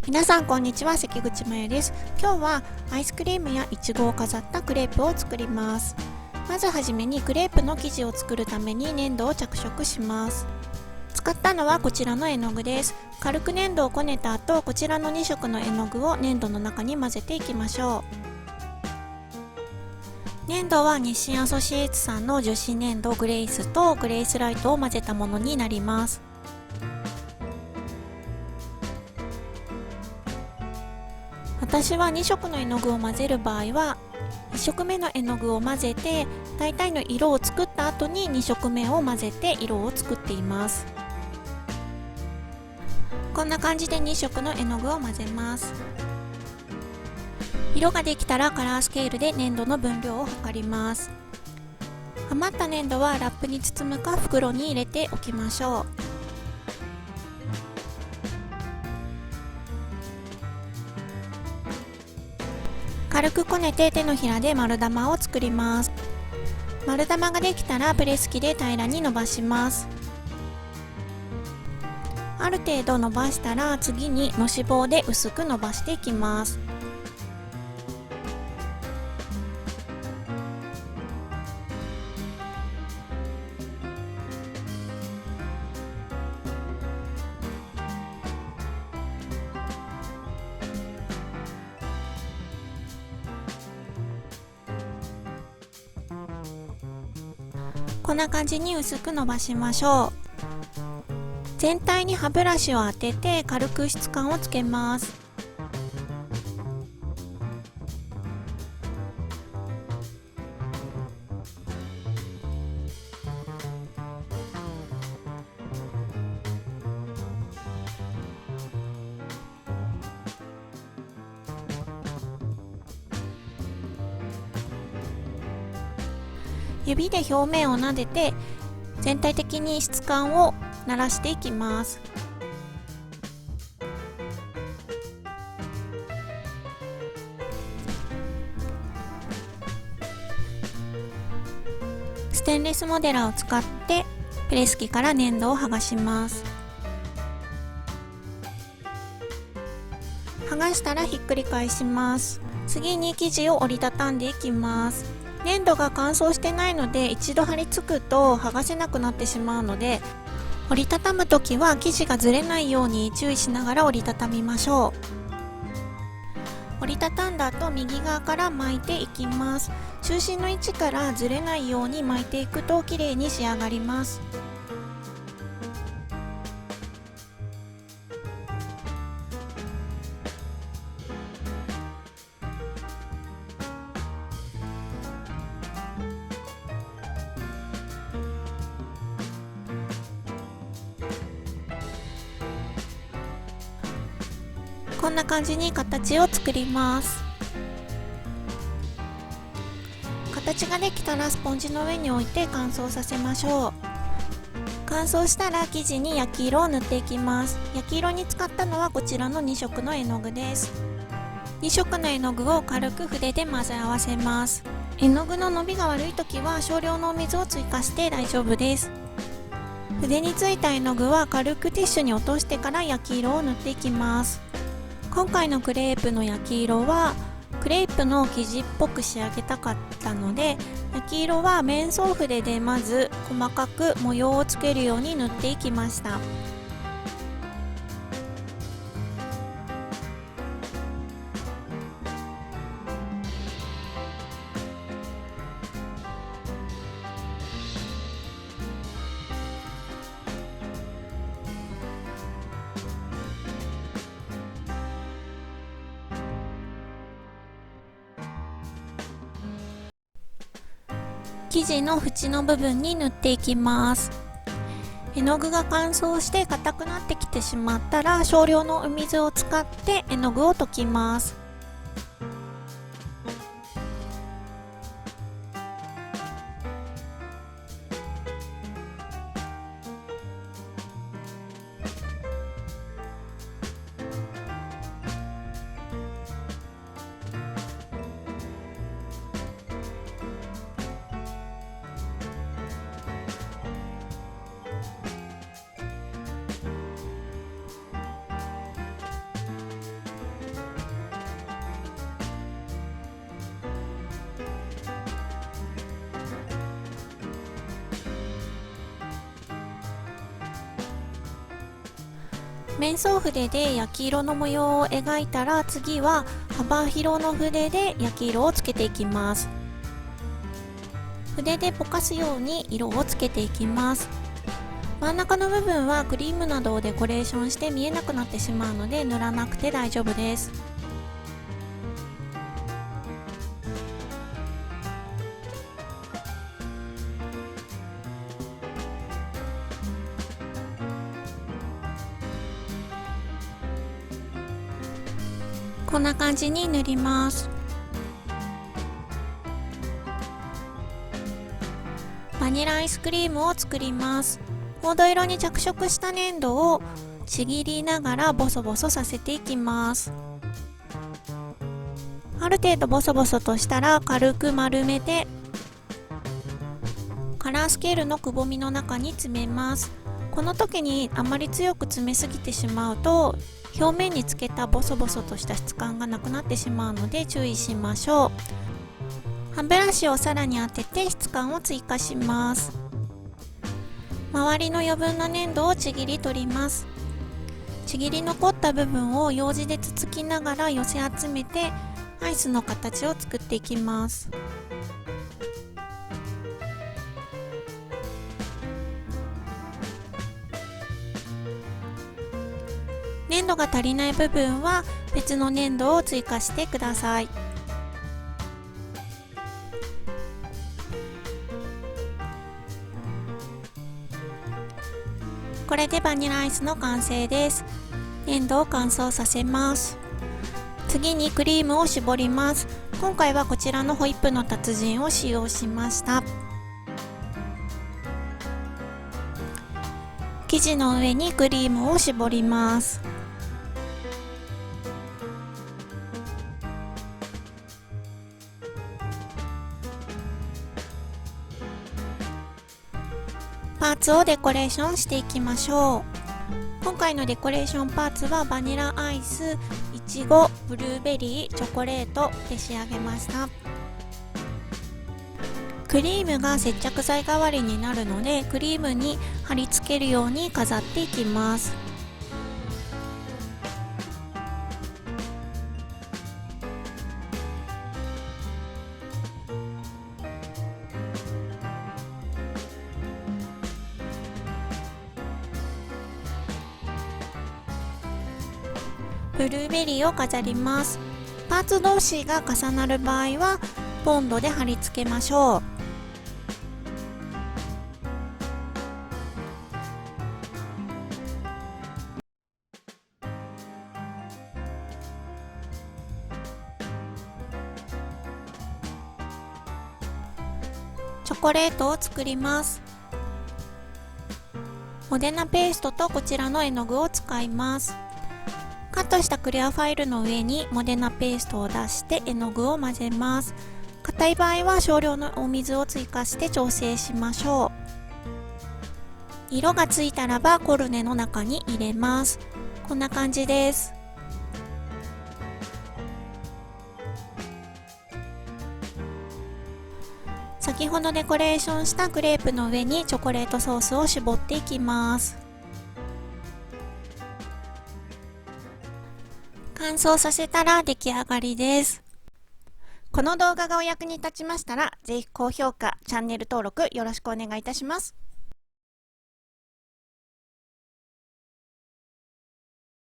皆さんこんにちは、関口まゆです。今日はアイスクリームやいちごを飾ったクレープを作ります。まずはじめにクレープの生地を作るために粘土を着色します。使ったのはこちらの絵の具です。軽く粘土をこねた後、こちらの2色の絵の具を粘土の中に混ぜていきましょう。粘土は日清アソシエイツさんの樹脂粘土グレイスとグレイスライトを混ぜたものになります。私は2色の絵の具を混ぜる場合は1色目の絵の具を混ぜて大体の色を作った後に2色目を混ぜて色を作っています。こんな感じで2色の絵の具を混ぜます。色ができたらカラースケールで粘土の分量を測ります。余った粘土はラップに包むか袋に入れておきましょう。軽くこねて手のひらで丸玉を作ります。丸玉ができたらプレス機で平らに伸ばします。ある程度伸ばしたら次にのし棒で薄く伸ばしていきます。こんな感じに薄く伸ばしましょう。全体に歯ブラシを当てて軽く質感をつけます。指で表面を撫でて全体的に質感をならしていきます。ステンレスモデラーを使ってプレス機から粘土を剥がします。剥がしたらひっくり返します。次に生地を折りたたんでいきます。粘土が乾燥してないので一度貼り付くと剥がせなくなってしまうので、折りたたむ時は生地がずれないように注意しながら折りたたみましょう。折りたたんだ後右側から巻いていきます。中心の位置からずれないように巻いていくと綺麗に仕上がります。こんな感じに形を作ります。形ができたらスポンジの上に置いて乾燥させましょう。乾燥したら生地に焼き色を塗っていきます。焼き色に使ったのはこちらの2色の絵の具です。2色の絵の具を軽く筆で混ぜ合わせます。絵の具の伸びが悪い時は少量のお水を追加して大丈夫です。筆についた絵の具は軽くティッシュに落としてから焼き色を塗っていきます。今回のクレープの焼き色はクレープの生地っぽく仕上げたかったので、焼き色は面相筆でまず細かく模様をつけるように塗っていきました。生地の縁の部分に塗っていきます。絵の具が乾燥して硬くなってきてしまったら少量のお水を使って絵の具を溶きます。面相筆で焼き色の模様を描いたら、次は幅広の筆で焼き色をつけていきます。筆でぼかすように色をつけていきます。真ん中の部分はクリームなどをデコレーションして見えなくなってしまうので、塗らなくて大丈夫です。こんな感じに塗ります。バニラアイスクリームを作ります。黄土色に着色した粘土をちぎりながらボソボソさせていきます。ある程度ボソボソとしたら軽く丸めてカラースケールのくぼみの中に詰めます。この時にあまり強く詰めすぎてしまうと表面につけたボソボソとした質感がなくなってしまうので注意しましょう。歯ブラシをさらに当てて質感を追加します。周りの余分な粘土をちぎり取ります。ちぎり残った部分をようじでつつきながら寄せ集めてアイスの形を作っていきます。粘土が足りない部分は別の粘土を追加してください。これでバニラアイスの完成です。粘土を乾燥させます。次にクリームを絞ります。今回はこちらのホイップの達人を使用しました。生地の上にクリームを絞ります。パーツをデコレーションしていきましょう。今回のデコレーションパーツはバニラアイス、いちご、ブルーベリー、チョコレートで仕上げました。クリームが接着剤代わりになるので、クリームに貼り付けるように飾っていきます。ブルーベリーを飾ります。パーツ同士が重なる場合はボンドで貼り付けましょう。チョコレートを作ります。モデナペーストとこちらの絵の具を使います。カットしたクリアファイルの上にモデナペーストを出して絵の具を混ぜます。硬い場合は少量のお水を追加して調整しましょう。色がついたらばコルネの中に入れます。こんな感じです。先ほどデコレーションしたクレープの上にチョコレートソースを絞っていきます。乾燥させたら出来上がりです。この動画がお役に立ちましたら、ぜひ高評価、チャンネル登録よろしくお願いいたします。